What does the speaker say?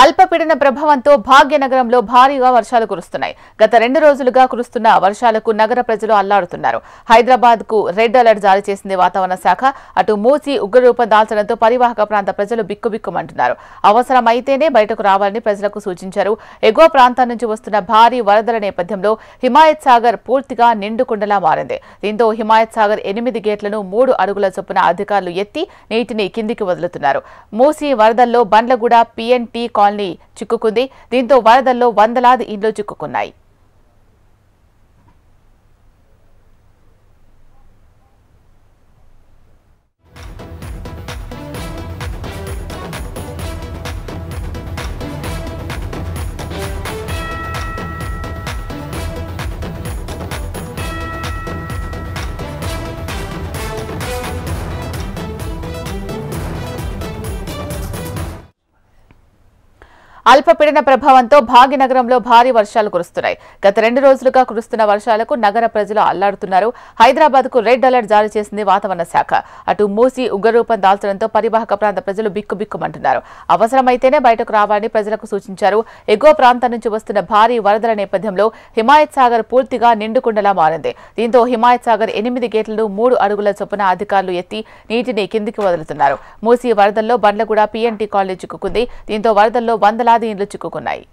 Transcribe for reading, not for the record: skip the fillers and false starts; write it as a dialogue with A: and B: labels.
A: అల్పపీడన ప్రభావంతో భాగ్యనగరంలో భారీగా వర్షాలు కురుస్తున్నాయి. గత 2 రోజులుగా కురుస్తున్న వర్షాలకు నగర ప్రజలు అల్లాడుతున్నారు. హైదరాబాద్ కు రెడ్ అలర్ట్ జారీ చేసింది వాతావరణ శాఖ. అటు మూసి ఉగ్రరూపం దాల్చడంతో పరివాహక ప్రాంత ప్రజలు బిక్కుబిక్కుమంటున్నారు. అవసరమైతేనే బయటకు రావాలని ప్రజలకు సూచించారు. ఎగువ ప్రాంతం నుంచి వస్తున్న భారీ వరదల నేపథ్యంలో హిమాయత్ సాగర్ పూర్తిగా నిండుకుండలా మారింది. దీంతో హిమాయత్ సాగర్ 8 గేట్లను 3 అడుగుల చొప్పున అధికారులు ఎత్తి నీటిని కిందికి వదులుతున్నారు. మూసి వరదల్లో బండ్లగూడ పిఎన్టీ కాలనీ చిక్కుకుంది. దీంతో వరదల్లో వందలాది ఇండ్లు చిక్కుకున్నాయి. అల్పపీడన ప్రభావంతో భాగ్యనగరంలో భారీ వర్షాలు కురుస్తున్నాయి. గత 2 రోజులుగా కురుస్తున్న వర్షాలకు నగర ప్రజలు అల్లాడుతున్నారు. హైదరాబాద్ కు రెడ్ అలర్ట్ జారీ చేసింది వాతావరణ శాఖ. అటు మూసి ఉగ్రరూపం దాల్చడంతో పరివాహక ప్రాంత ప్రజలు బిక్కుబిక్కుమంటున్నారు. అవసరమైతేనే బయటకు రావాలని ప్రజలకు సూచించారు. ఎగువ ప్రాంతం నుంచి వస్తున్న భారీ వరదల నేపథ్యంలో హిమాయత్ సాగర్ పూర్తిగా నిండుకుండలా మారింది. దీంతో హిమాయత్ సాగర్ 8 గేట్లను 3 అడుగుల చొప్పున అధికారులు ఎత్తి నీటిని కిందికి వదులుతున్నారు. మూసి వరదల్లో బండ్లగూడ పిఎన్టీ కాలనీ చిక్కుకుంది. దీంతో వరదల్లో వందలాది ఇండ్లు చిక్కుకున్నాయి.